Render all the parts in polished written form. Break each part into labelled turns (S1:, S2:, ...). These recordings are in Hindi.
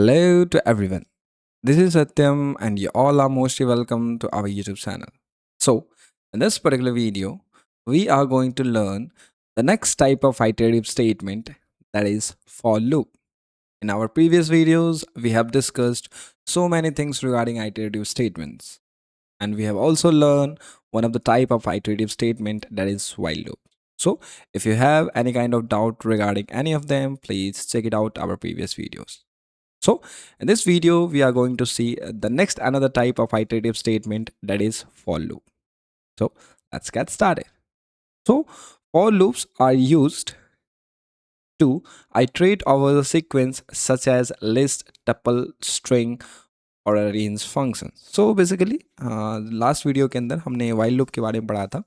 S1: Hello to everyone. This is Satyam, and you all are mostly welcome to our YouTube channel. So, in this particular video, we are going to learn the next type of iterative statement, that is for loop. In our previous videos, we have discussed so many things regarding iterative statements, and we have also learned one of the type of iterative statement, that is while loop. So, if you have any kind of doubt regarding any of them, please check it out our previous videos. So in this video, we are going to see the next another type of iterative statement, that is for loop. So let's get started. So for loops are used to iterate over the sequence such as list, tuple, string और arrange function. So basically last video के अंदर हमने वाइल लूप के बारे में पढ़ा था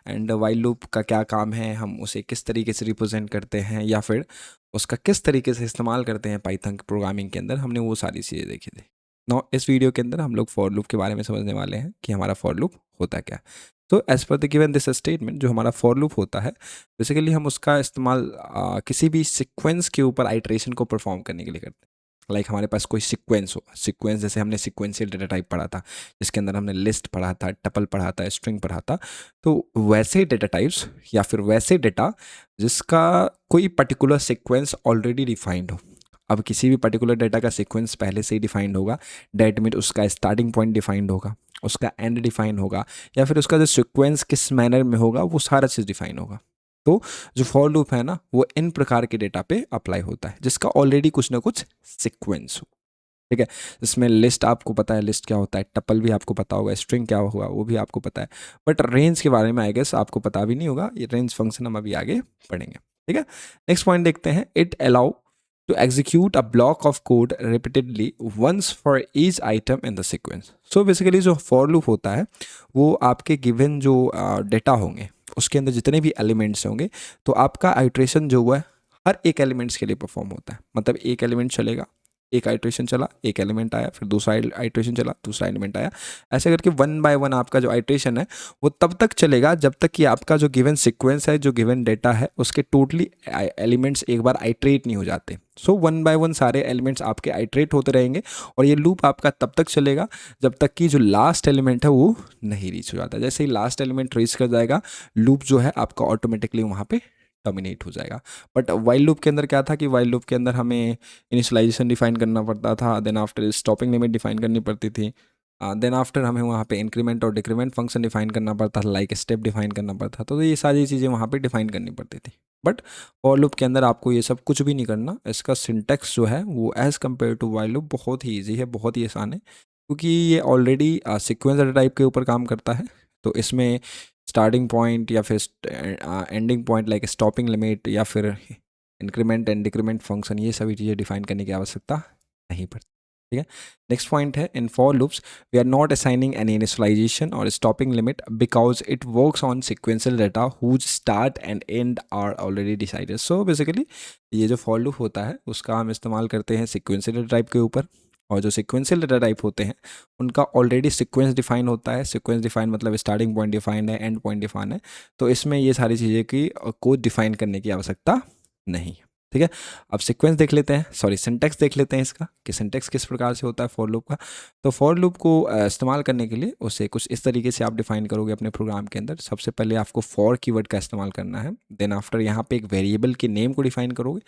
S1: एंड वाइल लूप का क्या काम है, हम उसे किस तरीके से रिप्रेजेंट करते हैं या फिर उसका किस तरीके से इस्तेमाल करते हैं पाइथन प्रोग्रामिंग के अंदर, हमने वो सारी चीज़ें देखी थी. नो इस वीडियो के अंदर हम लोग फॉर लूप के बारे में समझने वाले हैं कि हमारा फॉर लूप होता क्या है. तो as per the given this statement, जो हमारा फॉर लूप होता है बेसिकली हम उसका इस्तेमाल किसी भी सिक्वेंस के ऊपर आइट्रेशन को परफॉर्म करने के लिए करते हैं. हमारे पास कोई सीक्वेंस हो, सीक्वेंस जैसे हमने सीक्वेंशियल डेटा टाइप पढ़ा था जिसके अंदर हमने लिस्ट पढ़ा था, टपल पढ़ा था, स्ट्रिंग पढ़ा था. तो वैसे डेटा टाइप्स या फिर वैसे डेटा जिसका कोई पर्टिकुलर सीक्वेंस ऑलरेडी डिफाइंड हो. अब किसी भी पर्टिकुलर डेटा का सीक्वेंस पहले से ही डिफाइंड होगा, डेट मीन उसका स्टार्टिंग पॉइंट डिफाइंड होगा, उसका एंड डिफाइन होगा, या फिर उसका जो सीक्वेंस किस मैनर में होगा वो सारा चीज़ डिफाइन होगा. तो जो फॉर लूप है ना, वो इन प्रकार के डेटा पे अप्लाई होता है जिसका ऑलरेडी कुछ ना कुछ सीक्वेंस हो. ठीक है, इसमें लिस्ट आपको पता है लिस्ट क्या होता है, टपल भी आपको पता होगा, स्ट्रिंग क्या होगा वो भी आपको पता है, बट रेंज के बारे में आई गेस आपको पता भी नहीं होगा. ये रेंज फंक्शन हम अभी आगे पढ़ेंगे. ठीक है, नेक्स्ट पॉइंट देखते हैं. It allow to execute a block of code repeatedly once for each item in the sequence. So basically जो for loop होता है वो आपके given जो डेटा होंगे उसके अंदर जितने भी एलिमेंट्स होंगे तो आपका आइट्रेशन जो हुआ है हर एक एलिमेंट्स के लिए परफॉर्म होता है. मतलब एक एलिमेंट चलेगा, एक आइट्रेशन चला, एक एलिमेंट आया, फिर दूसरा आइट्रेशन चला, दूसरा एलिमेंट आया, ऐसे करके वन बाय वन आपका जो आइट्रेशन है वो तब तक चलेगा जब तक कि आपका जो गिवन सीक्वेंस है, जो गिवन डेटा है, उसके टोटली एलिमेंट्स एक बार आइट्रेट नहीं हो जाते. सो वन बाय वन सारे एलिमेंट्स आपके आइट्रेट होते रहेंगे और ये लूप आपका तब तक चलेगा जब तक कि जो लास्ट एलिमेंट है वो नहीं रीच हो जाता. जैसे ही लास्ट एलिमेंट रीच कर जाएगा लूप जो है आपका ऑटोमेटिकली वहाँ पे टर्मिनेट हो जाएगा. बट वाइल लूप के अंदर क्या था कि वाइल लूप के अंदर हमें इनिशियलाइजेशन डिफाइन करना पड़ता था, then after stopping limit define करनी पड़ती थी, देन आफ्टर हमें वहाँ पे इंक्रीमेंट और डिक्रीमेंट फंक्शन डिफाइन करना पड़ता था, लाइक स्टेप डिफाइन करना पड़ता था. तो ये सारी चीज़ें वहाँ पे डिफाइन करनी पड़ती थी. बट फॉर लूप के अंदर आपको ये सब कुछ भी नहीं करना. इसका सिंटेक्स जो है वो as compare to while loop बहुत ही ईजी है, बहुत ही आसान है, क्योंकि ये ऑलरेडी सिक्वेंस टाइप के ऊपर काम करता है. तो इसमें स्टार्टिंग पॉइंट या फिर ending point like stopping limit या फिर इंक्रीमेंट एंड डिक्रीमेंट फंक्शन, ये सभी चीज़ें डिफाइन करने की आवश्यकता नहीं पड़ती. ठीक है, नेक्स्ट पॉइंट है in for loops we are not assigning any initialization और stopping limit because it works on sequential data whose start and end are already decided. So basically ये जो फॉर लूप होता है उसका हम इस्तेमाल करते हैं सिक्वेंशियल टाइप के ऊपर, और जो सिक्वेंशियल डेटा टाइप होते हैं उनका ऑलरेडी सीक्वेंस डिफाइन होता है. सीक्वेंस डिफाइन मतलब स्टार्टिंग पॉइंट डिफाइंड है, एंड पॉइंट डिफाइन है. तो इसमें ये सारी चीज़ें की को डिफाइन करने की आवश्यकता नहीं. ठीक है, अब सीक्वेंस देख लेते हैं, सॉरी सिंटेक्स देख लेते हैं इसका कि सिंटेक्स किस प्रकार से होता है फॉर लूप का. तो फॉर लूप को इस्तेमाल करने के लिए उसे कुछ इस तरीके से आप डिफाइन करोगे अपने प्रोग्राम के अंदर. सबसे पहले आपको फॉर कीवर्ड का इस्तेमाल करना है, देन आफ्टर यहाँ पे एक वेरिएबल के नेम को डिफाइन करोगे,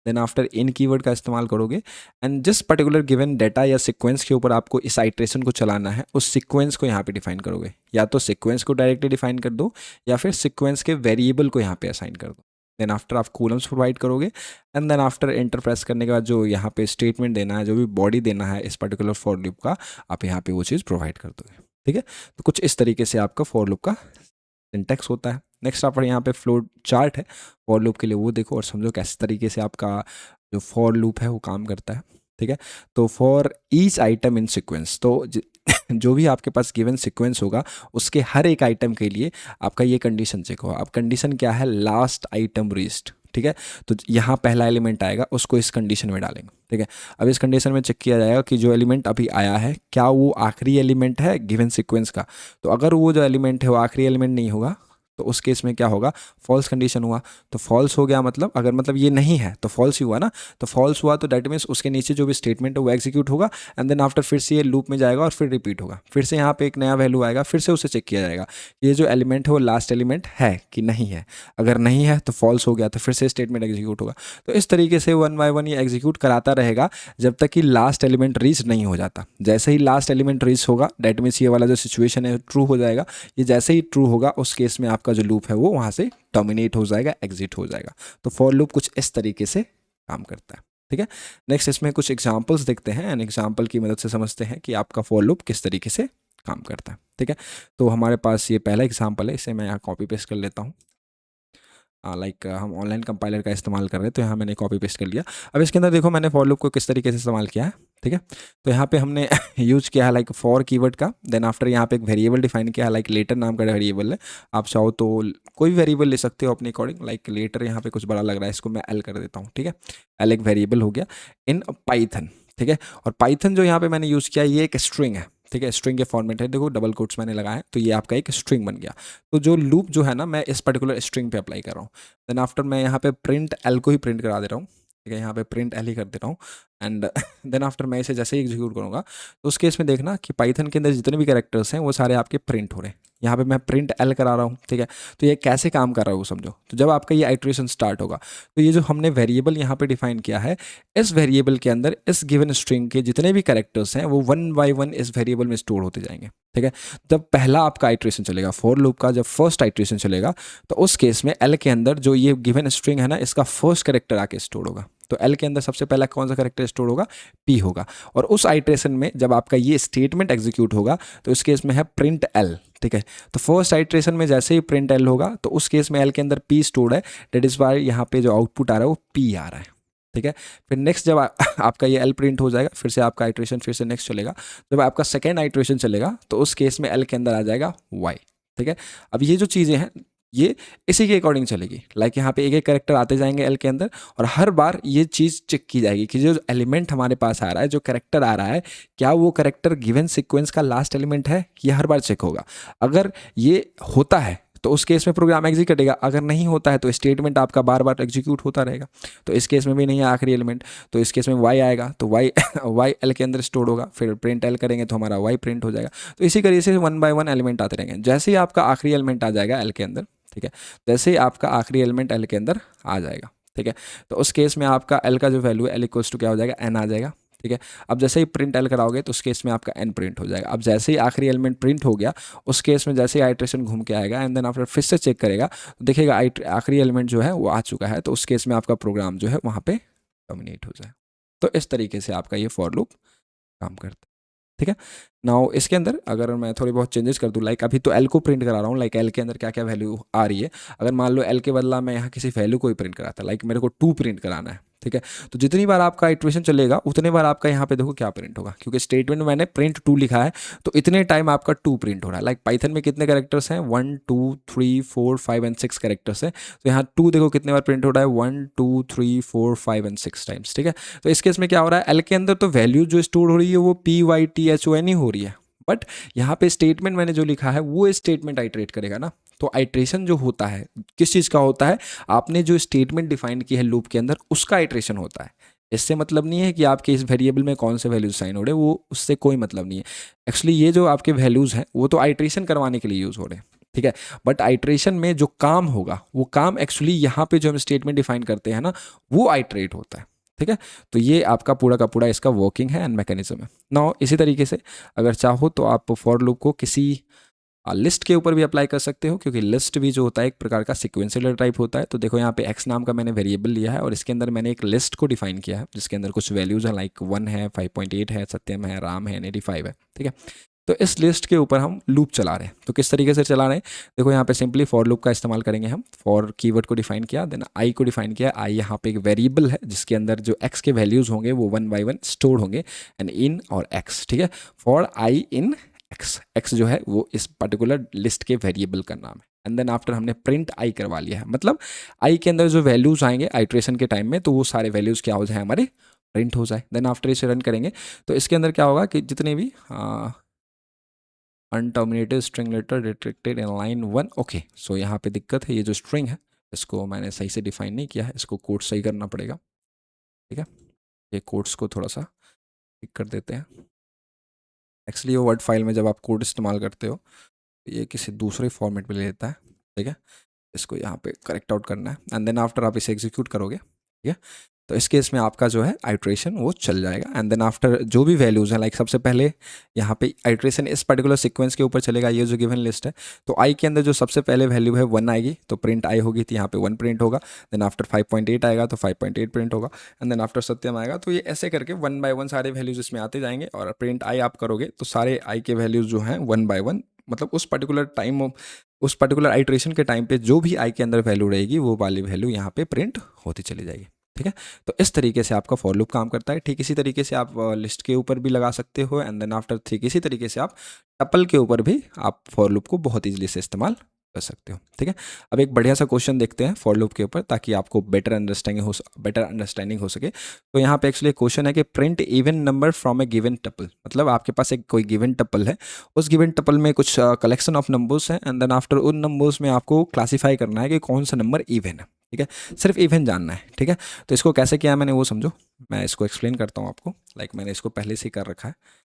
S1: देन आफ्टर इन कीवर्ड का इस्तेमाल करोगे, एंड जिस पर्टिकुलर गिवन डेटा या सीक्वेंस के ऊपर आपको इस आइट्रेशन को चलाना है उस सीक्वेंस को यहाँ पे डिफाइन करोगे. या तो सीक्वेंस को डायरेक्टली डिफाइन कर दो या फिर सीक्वेंस के वेरिएबल को यहाँ पे असाइन कर दो. देन आफ्टर आप कॉलम्स प्रोवाइड करोगे and then after enter press करने के बाद जो यहाँ पे स्टेटमेंट देना है, जो भी बॉडी देना है इस पर्टिकुलर फॉर लूप का, आप यहाँ पे वो चीज़ प्रोवाइड कर दोगे. ठीक है, तो कुछ इस तरीके से आपका फॉर लूप का सिंटेक्स होता है. नेक्स्ट आप यहाँ पे फ्लो चार्ट है फॉर लूप के लिए, वो देखो और समझो किस तरीके से आपका जो फॉर लूप है वो काम करता है. ठीक है, तो for each item in sequence, तो जो भी आपके पास गिवन सीक्वेंस होगा उसके हर एक आइटम के लिए आपका ये कंडीशन चेक होगा. अब कंडीशन क्या है, लास्ट आइटम रीच्ड. ठीक है, तो यहाँ पहला एलिमेंट आएगा उसको इस कंडीशन में डालेंगे. ठीक है, अब इस कंडीशन में चेक किया जाएगा कि जो एलिमेंट अभी आया है क्या वो आखिरी एलिमेंट है गिवन सीक्वेंस का. तो अगर वो जो एलिमेंट है वो आखिरी एलिमेंट नहीं होगा तो उस केस में क्या होगा, फॉल्स कंडीशन हुआ। तो फॉल्स हो गया मतलब, अगर मतलब ये नहीं है तो फॉल्स ही हुआ ना, तो फॉल्स हुआ तो दैट मीन्स उसके नीचे जो भी स्टेटमेंट है वो एग्जीक्यूट होगा, एंड देन आफ्टर फिर से ये लूप में जाएगा और फिर रिपीट होगा, फिर से यहाँ पे एक नया वैल्यू आएगा, फिर से उसे चेक किया जाएगा ये जो एलिमेंट है वो लास्ट एलिमेंट है कि नहीं है। अगर नहीं है तो फॉल्स हो गया, तो फिर से स्टेटमेंट एग्जीक्यूट होगा। तो इस तरीके से वन बाय वन ये एग्जीक्यूट कराता रहेगा जब तक कि लास्ट एलिमेंट रीच नहीं हो जाता। जैसे ही लास्ट एलिमेंट रीच होगा दैट मीन्स ये वाला जो सिचुएशन है ट्रू हो जाएगा। ये जैसे ही ट्रू होगा उस केस में आपका जो लूप है वो वहाँ से टर्मिनेट हो जाएगा, एग्जिट हो जाएगा। तो फॉर लूप कुछ इस तरीके से काम करता है। ठीक है, नेक्स्ट इसमें कुछ एग्जांपल्स देखते हैं एंड एग्जांपल की मदद से समझते हैं कि आपका फॉर लूप किस तरीके से काम करता है। ठीक है, तो हमारे पास ये पहला एग्जांपल है, इसे मैं यहाँ कॉपी पेस्ट कर लेता हूँ। लाइक हम ऑनलाइन कंपाइलर का इस्तेमाल कर रहे हैं तो यहाँ मैंने कॉपी पेस्ट कर लिया। अब इसके अंदर देखो मैंने फॉर लूप को किस तरीके से इस्तेमाल किया है। ठीक है, तो यहाँ पे हमने यूज किया है लाइक फॉर कीवर्ड का, देन आफ्टर यहाँ पे एक वेरिएबल डिफाइन किया है, लाइक लेटर नाम का वेरिएबल है। आप चाहो तो कोई भी वेरिएबल ले सकते हो अपने अकॉर्डिंग, लाइक लेटर यहाँ पे कुछ बड़ा लग रहा है, इसको मैं एल कर देता हूँ। ठीक है, एल एक वेरिएबल हो गया इन पाइथन। ठीक है, और पाइथन जो यहाँ पे मैंने यूज़ किया ये एक स्ट्रिंग है। ठीक है, स्ट्रिंग के फॉर्मेट है, देखो डबल कोट्स मैंने लगाए हैं तो ये आपका एक स्ट्रिंग बन गया। तो जो लूप जो है ना मैं इस पर्टिकुलर स्ट्रिंग पे अप्लाई कर रहा हूँ। देन आफ्टर मैं यहाँ पे प्रिंट एल को ही प्रिंट करा दे रहा हूँ। ठीक है, यहाँ पे प्रिंट एल ही कर दे रहा हूँ एंड देन आफ्टर मैं इसे जैसे ही एग्जीक्यूट करूँगा तो उस केस में देखना कि पाइथन के अंदर जितने भी कैरेक्टर्स हैं वो सारे आपके प्रिंट हो रहे हैं। यहाँ पे मैं प्रिंट एल करा रहा हूँ। ठीक है, तो ये कैसे काम कर रहा है वो समझो। तो जब आपका ये आइट्रेशन स्टार्ट होगा तो ये जो हमने वेरिएबल यहाँ पे डिफाइन किया है, इस वेरिएबल के अंदर इस गिवन स्ट्रिंग के जितने भी कैरेक्टर्स हैं वो वन बाय वन इस वेरिएबल में स्टोर होते जाएंगे। ठीक है, जब पहला आपका आइट्रेशन चलेगा फॉर लूप का, जब फर्स्ट आइट्रेशन चलेगा तो उस केस में एल के अंदर जो ये गिवन स्ट्रिंग है ना इसका फर्स्ट कैरेक्टर आके स्टोर होगा। तो एल के अंदर सबसे पहला कौन सा कैरेक्टर स्टोर होगा, पी होगा। और उस आइट्रेशन में जब आपका ये स्टेटमेंट एग्जीक्यूट होगा तो इस केस में है प्रिंट एल। ठीक है, तो फर्स्ट आइट्रेशन में जैसे ही प्रिंट एल होगा तो उस केस में एल के अंदर पी स्टोर्ड है, डेट इज वाई यहाँ पे जो आउटपुट आ रहा है वो पी आ रहा है। ठीक है, फिर नेक्स्ट जब आपका ये एल प्रिंट हो जाएगा फिर से आपका आइट्रेशन फिर से नेक्स्ट चलेगा। जब आपका सेकेंड आइट्रेशन चलेगा तो उस केस में एल के अंदर आ जाएगा वाई। ठीक है, अब ये जो चीज़ें हैं ये इसी के अकॉर्डिंग चलेगी, लाइक यहाँ पे एक एक कैरेक्टर आते जाएंगे एल के अंदर और हर बार ये चीज़ चेक की जाएगी कि जो एलिमेंट हमारे पास आ रहा है, जो कैरेक्टर आ रहा है, क्या वो कैरेक्टर गिवन सीक्वेंस का लास्ट एलिमेंट है, ये हर बार चेक होगा। अगर ये होता है तो उस केस में प्रोग्राम एग्जीक्यूट करेगा, अगर नहीं होता है तो स्टेटमेंट आपका बार बार एग्जीक्यूट होता रहेगा। तो इस केस में भी नहीं है आखिरी एलिमेंट, तो इस केस में वाई आएगा तो वाई वाई एल के अंदर स्टोर होगा, फिर प्रिंट एल करेंगे तो हमारा वाई प्रिंट हो जाएगा। तो इसी तरीके से वन बाय वन एलिमेंट आते रहेंगे। जैसे ही आपका आखिरी एलिमेंट आ जाएगा एल के अंदर, ठीक है, जैसे ही आपका आखिरी एलिमेंट एल के अंदर आ जाएगा, ठीक है, तो उस केस में आपका एल का जो वैल्यू है एल इक्वल्स टू क्या हो जाएगा, एन आ जाएगा। ठीक है, अब जैसे ही प्रिंट एल कराओगे तो उस केस में आपका एन प्रिंट हो जाएगा। अब जैसे ही आखिरी एलिमेंट प्रिंट हो गया उस केस में जैसे ही आइट्रेशन घूम के आएगा एंड देन आफ्टर फिर से चेक करेगा तो देखेगा आखिरी एलिमेंट जो है वो आ चुका है, तो उस केस में आपका प्रोग्राम जो है वहाँ पे टर्मिनेट हो जाए। तो इस तरीके से आपका ये फॉर लूप काम करता है। ठीक है, नाउ इसके अंदर अगर मैं थोड़ी बहुत चेंजेस कर दूँ, लाइक अभी तो एल को प्रिंट करा रहा हूँ, लाइक एल के अंदर क्या क्या वैल्यू आ रही है। अगर मान लो एल के बदला मैं यहाँ किसी वैल्यू को ही प्रिंट कराता, लाइक मेरे को 2 प्रिंट कराना है। ठीक है, तो जितनी बार आपका इटरेशन चलेगा उतने बार आपका यहाँ पे देखो क्या प्रिंट होगा, क्योंकि स्टेटमेंट में मैंने प्रिंट 2 लिखा है तो इतने टाइम आपका 2 प्रिंट हो रहा है। लाइक पाइथन में कितने कैरेक्टर्स हैं, 1 2 3 4 5 एंड 6 कैरेक्टर्स हैं, तो यहाँ 2 देखो कितने बार प्रिंट हो रहा है, 1 2 3 4 5 एंड 6 टाइम्स। ठीक है, तो इस केस में क्या हो रहा है, एल के अंदर तो वैल्यू जो स्टोर हो रही है वो P Y T H O N ही हो रही है, बट यहाँ पे स्टेटमेंट मैंने जो लिखा है वो स्टेटमेंट आइट्रेट करेगा ना। तो आइट्रेशन जो होता है किस चीज़ का होता है, आपने जो स्टेटमेंट डिफाइन की है लूप के अंदर उसका आइट्रेशन होता है। इससे मतलब नहीं है कि आपके इस वेरिएबल में कौन से वैल्यूज साइन हो रहे हैं, वो उससे कोई मतलब नहीं है। एक्चुअली ये जो आपके वैल्यूज हैं वो तो आइट्रेशन करवाने के लिए यूज़ हो रहे हैं। ठीक है, बट आइट्रेशन में जो काम होगा वो काम एक्चुअली यहाँ पे जो हम स्टेटमेंट डिफाइन करते हैं ना वो आइट्रेट होता है। ठीक है, तो ये आपका पूरा का पूरा इसका वर्किंग है एंड मैकेनिज्म है। नाउ इसी तरीके से अगर चाहो तो आप फॉर लूप को किसी लिस्ट के ऊपर भी अप्लाई कर सकते हो, क्योंकि लिस्ट भी जो होता है एक प्रकार का सिक्वेंशियल टाइप होता है। तो देखो यहाँ पे x नाम का मैंने वेरिएबल लिया है और इसके अंदर मैंने एक लिस्ट को डिफाइन किया है जिसके अंदर कुछ वैल्यूज है, लाइक 1 है, 5.8 है, सत्यम है, राम है, 85 है। ठीक है, तो इस लिस्ट के ऊपर हम लूप चला रहे हैं। तो किस तरीके से चला रहे हैं, देखो यहाँ पे सिंपली फॉर लूप का इस्तेमाल करेंगे हम। फॉर कीवर्ड को डिफाइन किया, देन आई को डिफाइन किया। आई यहाँ पे एक वेरिएबल है जिसके अंदर जो एक्स के वैल्यूज होंगे वो 1 बाय 1 स्टोर होंगे, एंड इन और एक्स। ठीक है, फॉर आई इन एक्स जो है वो इस पर्टिकुलर लिस्ट के वेरिएबल का नाम है। एंड देन आफ्टर हमने प्रिंट आई करवा लिया है, मतलब आई के अंदर जो वैल्यूज आएंगे आइट्रेशन के टाइम में तो वो सारे वैल्यूज क्या हो जाए, हमारे प्रिंट हो जाए। देन आफ्टर इसे रन करेंगे तो इसके अंदर क्या होगा कि जितने भी unterminated string letter detected in line 1। Okay, so यहाँ पे दिक्कत है, ये जो स्ट्रिंग है इसको मैंने सही से डिफाइन नहीं किया है, इसको कोड सही करना पड़ेगा। ठीक है, ये कोड्स को थोड़ा सा ठीक कर देते हैं। एक्चुअली वो वर्ड फाइल में जब आप कोड इस्तेमाल करते हो तो ये किसी दूसरे फॉर्मेट में ले लेता है। ठीक है, इसको यहाँ पे करेक्ट आउट करना है एंड देन आफ्टर आप इसे एग्जीक्यूट करोगे। ठीक है, तो इस केस में आपका जो है आइट्रेशन वो चल जाएगा एंड देन आफ्टर जो भी वैल्यूज़ हैं, लाइक सबसे पहले यहाँ पे आइट्रेशन इस पर्टिकुलर सीक्वेंस के ऊपर चलेगा, ये जो गिवन लिस्ट है। तो आई के अंदर जो सबसे पहले वैल्यू है 1 आएगी, तो प्रिंट आई होगी, तो यहाँ पे 1 प्रिंट होगा। देन आफ्टर 5.8 आएगा तो 5.8 प्रिंट होगा एंड देन आफ्टर सत्यम आएगा। तो ये ऐसे करके 1 बाय 1 सारे वैल्यूज इसमें आते जाएंगे और प्रिंट आई आप करोगे तो सारे आई के वैल्यूज जो हैं 1 बाय 1, मतलब उस पर्टिकुलर टाइम, उस पर्टिकुलर आइट्रेशन के टाइम पे जो भी आई के अंदर वैल्यू रहेगी वो वाली वैल्यू यहाँ पे प्रिंट होती चली जाएगी। ठीक है, तो इस तरीके से आपका फॉर लूप काम करता है। ठीक इसी तरीके से आप लिस्ट के ऊपर भी लगा सकते हो एंड देन आफ्टर ठीक इसी तरीके से आप टपल के ऊपर भी आप फॉर लूप को बहुत ईजिली से इस्तेमाल कर सकते हो। ठीक है, अब एक बढ़िया सा क्वेश्चन देखते हैं फॉर लूप के ऊपर ताकि आपको बेटर अंडरस्टैंडिंग हो सके। तो यहाँ पे एक्चुअली क्वेश्चन है कि print even number from A given tuple, मतलब आपके पास एक कोई गिवन टपल है, उस गिवन टपल में कुछ कलेक्शन ऑफ नंबर्स हैं एंड देन आफ्टर उन नंबर्स में आपको क्लासीफाई करना है कि कौन सा नंबर इवन है। ठीक है, सिर्फ इवन जानना है। ठीक है, तो इसको कैसे किया है मैंने वो समझो, मैं इसको एक्सप्लेन करता हूँ आपको। लाइक मैंने इसको पहले से ही कर रखा है।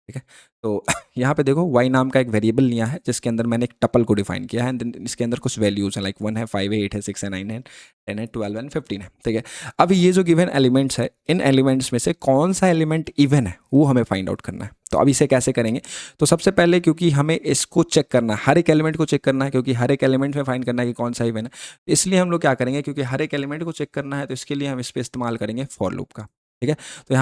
S1: ठीक है, तो यहाँ पे देखो y नाम का एक वेरिएबल लिया है जिसके अंदर मैंने एक टपल को डिफाइन किया है एंड इसके अंदर कुछ वैल्यूज हैं, लाइक 1 है, 5 है, 8 है, 6 है, 9 है, 10 है, 12 है, 15 है। ठीक है, अब ये जो गिवन एलिमेंट्स है, इन एलिमेंट्स में से कौन सा एलिमेंट इवन है वो हमें फाइंड आउट करना है। तो अब इसे कैसे करेंगे, तो सबसे पहले क्योंकि हमें इसको चेक करना है, हर एक एलिमेंट को चेक करना है, क्योंकि हर एक एलिमेंट में फाइंड करना है कि कौन सा इवन है, इसलिए हम लोग क्या करेंगे, क्योंकि हर एक एलिमेंट को चेक करना है तो इसके लिए हम इस पर इस्तेमाल करेंगे फॉर लूप का। ठीक है, तो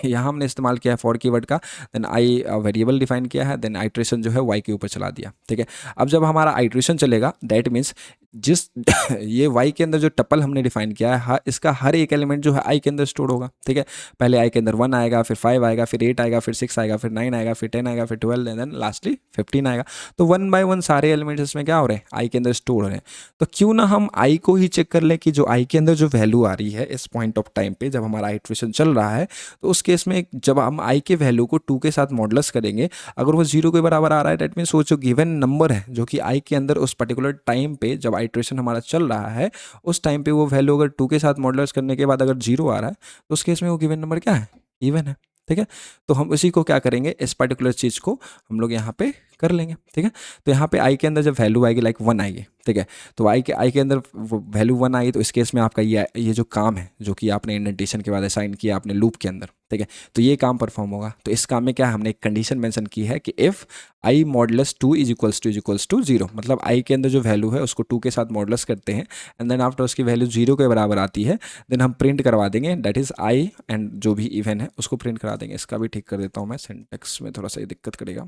S1: यहाँ हमने इस्तेमाल किया है फॉर कीवर्ड का, देन आई वेरिएबल डिफाइन किया है, देन आइट्रेशन जो है वाई के ऊपर चला दिया। ठीक है, अब जब हमारा आइट्रेशन चलेगा दैट मीन्स जिस ये वाई के अंदर जो टपल हमने डिफाइन किया है इसका हर एक एलिमेंट जो है आई के अंदर स्टोर होगा। ठीक है, पहले आई के अंदर 1 आएगा, फिर 5 आएगा, फिर 8 आएगा, फिर 6 आएगा, फिर 9 आएगा, फिर 10 आएगा, फिर 12 एंड देन लास्टली 15 आएगा। तो 1 बाय 1 सारे एलिमेंट्स इसमें क्या हो रहे हैं, आई के अंदर स्टोर हो रहे हैं। तो क्यों ना हम आई को ही चेक कर लें कि जो आई के अंदर जो वैल्यू आ रही है इस पॉइंट ऑफ टाइम पे जब हमारा आइट्रेशन चल रहा है, तो उस केस में जब हम आई के वैल्यू को 2 के साथ मॉडुलस करेंगे, अगर वो 0 के बराबर आ रहा है दैट मीन्स वो जो गिवन नंबर है जो कि आई के अंदर उस पर्टिकुलर टाइम पे जब आइट्रेशन हमारा चल रहा है उस टाइम पे वो वैल्यू अगर 2 के साथ मॉडुलस करने के बाद अगर 0 आ रहा है तो उस केस में वो गिवन नंबर क्या है, इवन है। ठीक है, तो हम उसी को क्या करेंगे, इस पर्टिकुलर चीज़ को हम लोग यहाँ पे कर लेंगे। ठीक है, तो यहाँ पे आई के अंदर जब वैल्यू आएगी लाइक 1 आएगी, ठीक है, तो आई के अंदर वैल्यू 1 आई, तो इस केस में आपका ये जो काम है जो कि आपने इंडेंटेशन के बाद असाइन किया आपने लूप के अंदर, ठीक है, तो ये काम परफॉर्म होगा। तो इस काम में क्या हमने एक कंडीशन मेंशन की है कि if I modulus 2 is equals to 0, मतलब आई के अंदर जो वैल्यू है उसको 2 के साथ मॉडुलस करते हैं एंड देन आफ्टर उसकी वैल्यू 0 के बराबर आती है, देन हम प्रिंट करवा देंगे दैट इज़ आई एंड जो भी इवन है उसको प्रिंट करा देंगे। इसका भी ठीक कर देता हूँ मैं, सिंटेक्स में थोड़ा सा ये दिक्कत करेगा।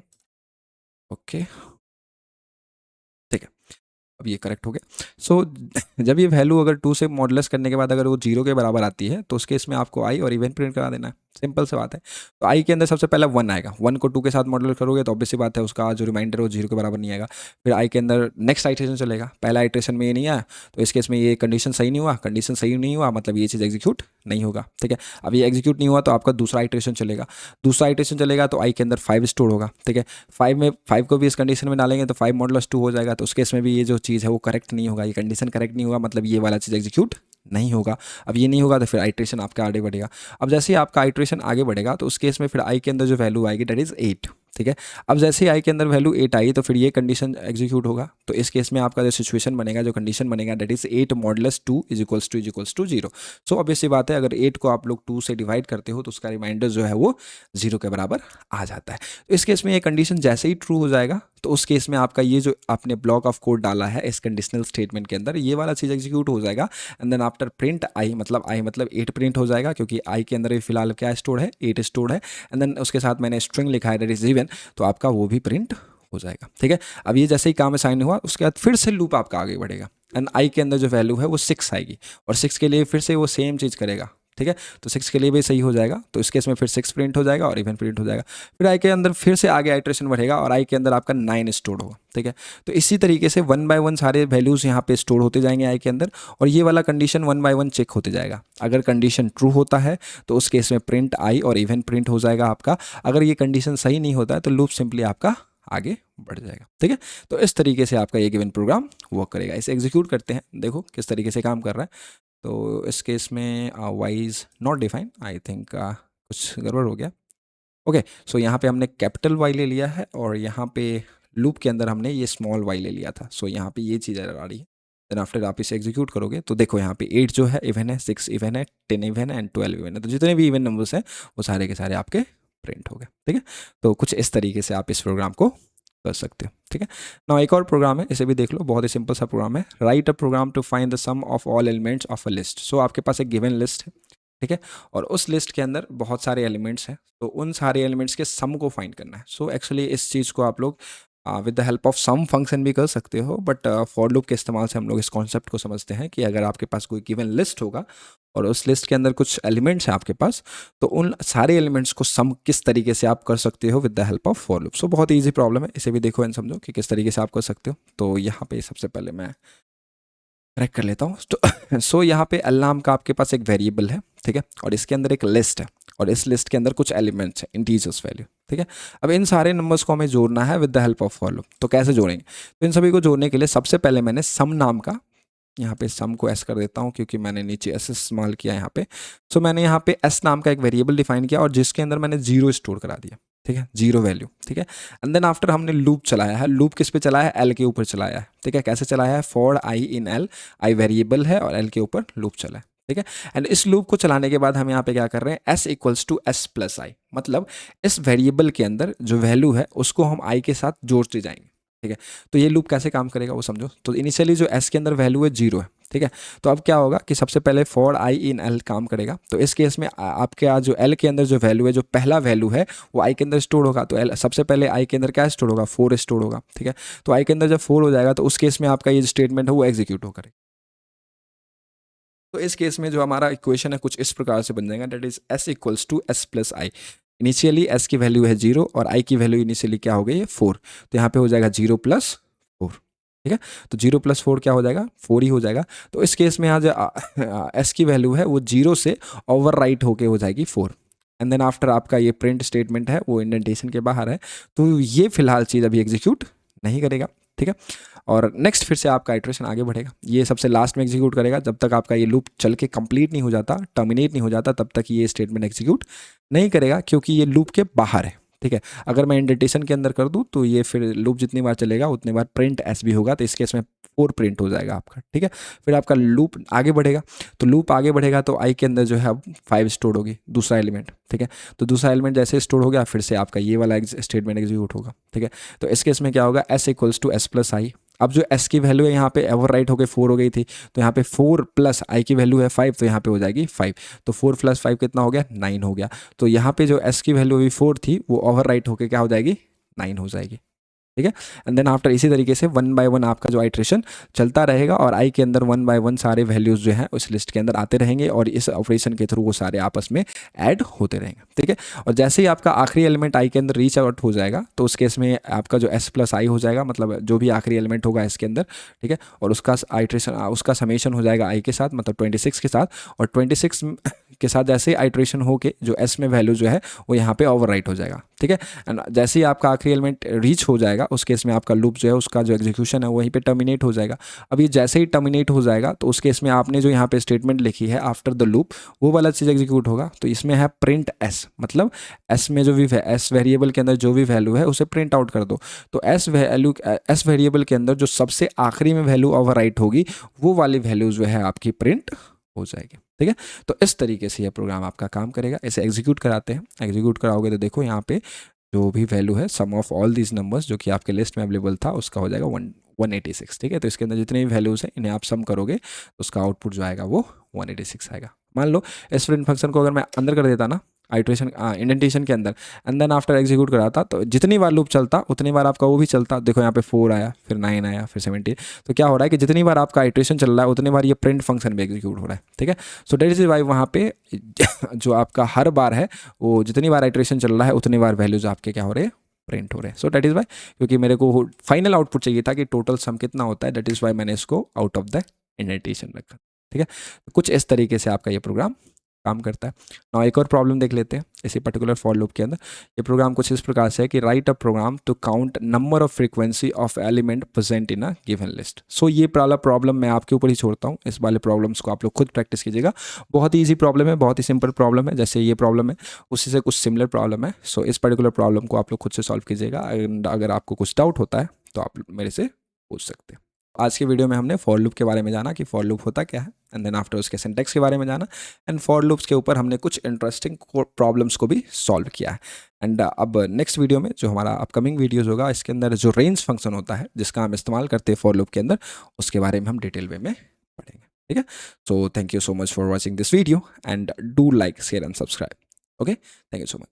S1: ओके, ठीक है, अब ये करेक्ट हो गया। सो जब ये वैल्यू अगर 2 से मॉडुलस करने के बाद अगर वो 0 के बराबर आती है तो उसके इसमें आपको आई और इवन प्रिंट करा देना है, सिंपल सी बात है। तो आई के अंदर सबसे पहला 1 आएगा, 1 को 2 के साथ मॉडुलस करोगे तो ऑब्वियस सी बात है उसका जो रिमाइंडर है वो 0 के बराबर नहीं आएगा। फिर आई के अंदर नेक्स्ट आइट्रेशन चलेगा, पहला आइट्रेशन में ये नहीं आया तो इस केस में ये कंडीशन सही नहीं हुआ, कंडीशन सही नहीं हुआ मतलब ये चीज़ एग्जीक्यूट नहीं होगा। ठीक है, अब ये एग्जीक्यूट नहीं हुआ तो आपका दूसरा आइट्रेशन चलेगा, दूसरा आइट्रेशन चलेगा तो आई के अंदर 5 स्टोर होगा। ठीक है, 5 को भी इस कंडीशन में डालेंगे तो 5 मॉडुलस 2 हो जाएगा, तो उस केस में भी ये जो चीज़ है वो करेक्ट नहीं होगा, ये कंडीशन करेक्ट नहीं होगा मतलब ये वाला चीज़ एग्जीक्यूट नहीं होगा। अब ये नहीं होगा तो फिर आइट्रेशन आपका आगे बढ़ेगा। अब जैसे ही आपका आइट्रेशन आगे बढ़ेगा तो उस केस में फिर आई के अंदर जो वैल्यू आएगी दैट इज़ 8। ठीक है, अब जैसे ही आई के अंदर वैल्यू 8 आई तो फिर ये कंडीशन एग्जीक्यूट होगा। तो इस केस में आपका जो सिचुएशन बनेगा, जो कंडीशन बनेगा that is 8 modulus 2 is equals to 0। So obvious सी बात है अगर 8 को आप लोग 2 से डिवाइड करते हो तो उसका रिमाइंडर जो है वो 0 के बराबर आ जाता है। तो इस केस में ये कंडीशन जैसे ही ट्रू हो जाएगा तो उस केस में आपका ये जो आपने ब्लॉक ऑफ कोड डाला है इस कंडीशनल स्टेटमेंट के अंदर ये वाला चीज़ एग्जीक्यूट हो जाएगा and then after print I मतलब 8 प्रिंट हो जाएगा, क्योंकि आई के अंदर फिलहाल क्या स्टोर है, 8 स्टोर है एंड देन उसके साथ मैंने स्ट्रिंग लिखा है दैट इज इवन, तो आपका वो भी प्रिंट हो जाएगा। ठीक है, अब ये जैसे ही काम असाइन हुआ उसके बाद फिर से लूप आपका आगे बढ़ेगा एंड आई के अंदर जो वैल्यू है वो 6 आएगी और 6 के लिए फिर से वो सेम चीज़ करेगा। ठीक है, तो 6 के लिए भी सही हो जाएगा, तो इस केस में फिर 6 प्रिंट हो जाएगा और इवन प्रिंट हो जाएगा। फिर आई के अंदर फिर से आगे आइट्रेशन बढ़ेगा और आई के अंदर आपका 9 स्टोर होगा। ठीक है, तो इसी तरीके से 1 बाय 1 सारे वैल्यूज़ यहाँ पे स्टोर होते जाएंगे आई के अंदर और ये वाला कंडीशन 1 बाय 1 चेक होते जाएगा। अगर कंडीशन ट्रू होता है तो उस केस में प्रिंट आई और इवन प्रिंट हो जाएगा आपका। अगर ये कंडीशन सही नहीं होता है तो लूप सिंपली आपका आगे बढ़ जाएगा। ठीक है, तो इस तरीके से आपका ये गिवन प्रोग्राम वर्क करेगा। इसे एग्जीक्यूट करते हैं, देखो किस तरीके से काम कर रहा है। तो इस केस में Y is not define, I think कुछ गड़बड़ हो गया। ओके, सो यहाँ पे हमने कैपिटल वाई ले लिया है और यहाँ पे लूप के अंदर हमने ये स्मॉल वाई ले लिया था। सो यहाँ पे ये चीज़ आ रही है। देन आफ्टर आप इसे एग्जीक्यूट करोगे तो देखो यहाँ पे 8 जो है इवन है, 6 इवन है, 10 इवन है एंड 12 इवन है। तो जितने भी इवन नंबर्स हैं वो सारे के सारे आपके प्रिंट हो गए। ठीक है, तो कुछ इस तरीके से आप इस प्रोग्राम को कर सकते हो। ठीक है, ना एक और प्रोग्राम है, इसे भी देख लो, बहुत ही सिंपल सा प्रोग्राम है। Write a program to find the sum of all elements of a list. So आपके पास एक गिवन लिस्ट है, ठीक है, और उस लिस्ट के अंदर बहुत सारे एलिमेंट्स हैं, तो उन सारे एलिमेंट्स के सम को फाइंड करना है। सो एक्चुअली इस चीज़ को आप लोग with the help of some function भी कर सकते हो, बट फॉर लूप के इस्तेमाल से हम लोग इस कॉन्सेप्ट को समझते हैं कि अगर आपके पास कोई गिवन लिस्ट होगा और उस लिस्ट के अंदर कुछ एलिमेंट्स हैं आपके पास, तो उन सारे एलिमेंट्स को सम किस तरीके से आप कर सकते हो with the help of for loop. So बहुत ईजी प्रॉब्लम है, इसे भी देखो एंड समझो कि किस तरीके से आप कर सकते हो। तो यहाँ पे सबसे पहले मैं करेक्ट कर लेता हूँ। तो सो यहाँ पे एल नाम का आपके पास एक वेरिएबल है, ठीक है, और इसके अंदर एक लिस्ट है और इस लिस्ट के अंदर कुछ एलिमेंट्स हैं, इंटीजर्स वैल्यू। ठीक है, अब इन सारे नंबर्स को हमें जोड़ना है with the help of for loop. तो कैसे जोड़ेंगे? तो इन सभी को जोड़ने के लिए सबसे पहले मैंने सम नाम का, यहाँ पे सम को एस कर देता हूँ क्योंकि मैंने नीचे एस इस्तेमाल किया यहाँ पे। सो मैंने यहाँ पे एस नाम का एक वेरिएबल डिफाइन किया और जिसके अंदर मैंने जीरो स्टोर करा दिया। ठीक है, जीरो वैल्यू। ठीक है, एंड देन आफ्टर हमने लूप चलाया है। लूप किस पे चलाया है? एल के ऊपर चलाया है। ठीक है, कैसे चलाया है? For I in L, I variable है और एल के ऊपर लूप चला है। ठीक है, एंड इस लूप को चलाने के बाद हम यहाँ पे क्या कर रहे हैं? S equals to S plus I, मतलब इस वेरिएबल के अंदर जो वैल्यू है उसको हम आई के साथ जोड़ते जाएंगे। ठीक है, तो ये लूप कैसे काम करेगा वो समझो। तो इनिशियली जो एस के अंदर वैल्यू है जीरो है, ठीक है, तो अब क्या होगा कि सबसे पहले फॉर आई इन एल काम करेगा। तो इस केस में आपके जो एल के अंदर जो वैल्यू है, जो पहला वैल्यू है वो आई के अंदर स्टोर होगा। तो एल सबसे पहले आई के अंदर क्या स्टोर होगा? 4 स्टोर होगा। ठीक है, तो आई के अंदर जब 4 हो जाएगा तो उस केस में आपका ये जो स्टेटमेंट है वो एग्जीक्यूट होगा। तो इस केस में जो हमारा इक्वेशन है कुछ इस प्रकार से बन जाएगा, that is S equals to S plus I. Initially S की वैल्यू है जीरो और आई की वैल्यू इनिशियली क्या हो गई है? 4। तो यहाँ पे हो जाएगा जीरो प्लस 4। ठीक है, तो जीरो प्लस 4 क्या हो जाएगा? 4 ही हो जाएगा। तो इस केस में यहाँ जो एस की वैल्यू है वो जीरो से ओवर राइट होके हो जाएगी 4। एंड देन आफ्टर आपका ये प्रिंट स्टेटमेंट है वो इंडेंटेशन के बाहर है, तो ये फिलहाल चीज़ अभी एग्जीक्यूट नहीं करेगा। ठीक है, और नेक्स्ट फिर से आपका इटरेशन आगे बढ़ेगा, ये सबसे लास्ट में एग्जीक्यूट करेगा। जब तक आपका ये लूप चल के कंप्लीट नहीं हो जाता, टर्मिनेट नहीं हो जाता, तब तक ये स्टेटमेंट एग्जीक्यूट नहीं करेगा क्योंकि ये लूप के बाहर है। ठीक है, अगर मैं इंडेंटेशन के अंदर कर दूँ तो ये फिर लूप जितनी बार चलेगा उतनी बार प्रिंट एस भी होगा, तो इस केस में 4 प्रिंट हो जाएगा आपका। ठीक है, फिर आपका लूप आगे बढ़ेगा, तो लूप आगे बढ़ेगा तो आई के अंदर जो है अब 5 स्टोर होगी, दूसरा एलिमेंट। ठीक है, तो दूसरा एलिमेंट जैसे स्टोर हो गया फिर से आपका ये वाला स्टेटमेंट एग्जीक्यूट होगा। ठीक है, तो इस केस में क्या होगा? S equals to S plus I. अब जो एस की वैल्यू है यहाँ पे ओवर राइट होकर 4 हो गई थी, तो यहाँ पे 4 प्लस आई की वैल्यू है 5, तो यहाँ पे हो जाएगी 5। तो 4 प्लस 5 कितना हो गया? 9 हो गया। तो यहाँ पे जो एस की वैल्यू अभी 4 थी वो ओवर राइट होकर क्या हो जाएगी? 9 हो जाएगी। ठीक है, एंड देन आफ्टर इसी तरीके से 1 बाय 1 आपका जो आइट्रेशन चलता रहेगा और आई के अंदर 1 बाय 1 सारे वैल्यूज जो हैं उस लिस्ट के अंदर आते रहेंगे और इस ऑपरेशन के थ्रू वो सारे आपस में ऐड होते रहेंगे। ठीक है, और जैसे ही आपका आखिरी एलिमेंट आई के अंदर रीच आउट हो जाएगा तो उस केस में आपका जो एस प्लस आई हो जाएगा, मतलब जो भी आखिरी एलिमेंट होगा इसके अंदर। ठीक है, और उसका आइट्रेशन, उसका समेशन हो जाएगा आई के साथ, मतलब 26 के साथ, और 26 के साथ जैसे ही आइट्रेशन हो के जो एस में वैल्यू जो है वो यहाँ पे ओवर राइट हो जाएगा। ठीक है, एंड जैसे ही आपका आखिरी एलिमेंट रीच हो जाएगा उस केस में आपका लूप जो है उसका जो एग्जीक्यूशन है वहीं पे टर्मिनेट हो जाएगा। अब ये जैसे ही टर्मिनेट हो जाएगा तो उस केस में आपने जो यहाँ पे स्टेटमेंट लिखी है आफ्टर द लूप वो वाला चीज़ एग्जीक्यूट होगा। तो इसमें है प्रिंट एस, मतलब एस में जो भी एस वेरिएबल के अंदर जो भी वैल्यू है उसे प्रिंट आउट कर दो। तो एस वेरिएबल के अंदर जो सबसे आखिरी में वैल्यू ओवर राइट होगी वो वाली वैल्यू जो है आपकी प्रिंट हो जाएगी। ठीक है, तो इस तरीके से यह प्रोग्राम आपका काम करेगा। इसे एग्जीक्यूट कराते हैं, एग्जीक्यूट कराओगे तो देखो यहाँ पे जो भी वैल्यू है सम ऑफ ऑल दीज नंबर्स जो कि आपके लिस्ट में अवेलेबल था उसका हो जाएगा 186। ठीक है, तो इसके अंदर जितने भी वैल्यूज़ हैं इन्हें आप सम करोगे तो उसका आउटपुट जो आएगा वो 186 आएगा। मान लो इस प्रिंट फंक्शन को अगर मैं अंदर कर देता ना आइट्रेशन इंडेंटेशन के अंदर, एंड देन आफ्टर एग्जीक्यूट कराता तो जितनी बार लूप चलता उतनी बार आपका वो भी चलता। देखो यहाँ पे 4 आया, फिर 9 आया, फिर 17। तो क्या हो रहा है कि जितनी बार आपका आइट्रेशन चल रहा है उतनी बार ये प्रिंट फंक्शन भी एग्जीक्यूट हो रहा है। ठीक है, सो डेट इज वाई वहाँ पे जो आपका हर बार है वो जितनी बार आइट्रेशन चल रहा है उतनी बार वैल्यूज आपके क्या हो रहे हैं? प्रिंट हो रहे हैं। सो डेट इज़ वाई, क्योंकि मेरे को फाइनल आउटपुट चाहिए था कि टोटल सम कितना होता है, डेट इज़ वाई मैंने इसको आउट ऑफ द इंडेंटेशन रखा। ठीक है, कुछ इस तरीके से आपका ये प्रोग्राम काम करता है। now एक और प्रॉब्लम देख लेते हैं इसी पर्टिकुलर फॉर लूप के अंदर। ये प्रोग्राम कुछ इस प्रकार से है कि write a program to count number of frequency of element present in a given list. So ये वाला प्रॉब्लम मैं आपके ऊपर ही छोड़ता हूँ, इस वाले प्रॉब्लम्स को आप लोग खुद प्रैक्टिस कीजिएगा। बहुत ही ईजी प्रॉब्लम है, बहुत ही सिंपल प्रॉब्लम है, जैसे ये प्रॉब्लम है उसी से कुछ सिमिलर प्रॉब्लम है। सो इस पर्टिकुलर प्रॉब्लम को आप लोग खुद से सॉल्व कीजिएगा एंड अगर आपको कुछ डाउट होता है तो आप मेरे से पूछ सकते हैं। आज की वीडियो में हमने फॉर लूप के बारे में जाना कि फॉर लूप होता क्या है, एंड देन आफ्टर उसके सिंटैक्स के बारे में जाना, एंड फॉर लूप्स के ऊपर हमने कुछ इंटरेस्टिंग प्रॉब्लम्स को भी सॉल्व किया है। एंड अब नेक्स्ट वीडियो में जो हमारा अपकमिंग वीडियोस होगा, इसके अंदर जो रेंज फंक्शन होता है जिसका हम इस्तेमाल करते हैं फॉर लूप के अंदर, उसके बारे में हम डिटेल वे में पढ़ेंगे। ठीक है, so thank you so much for watching this video and do like share and subscribe. Okay, thank you so much.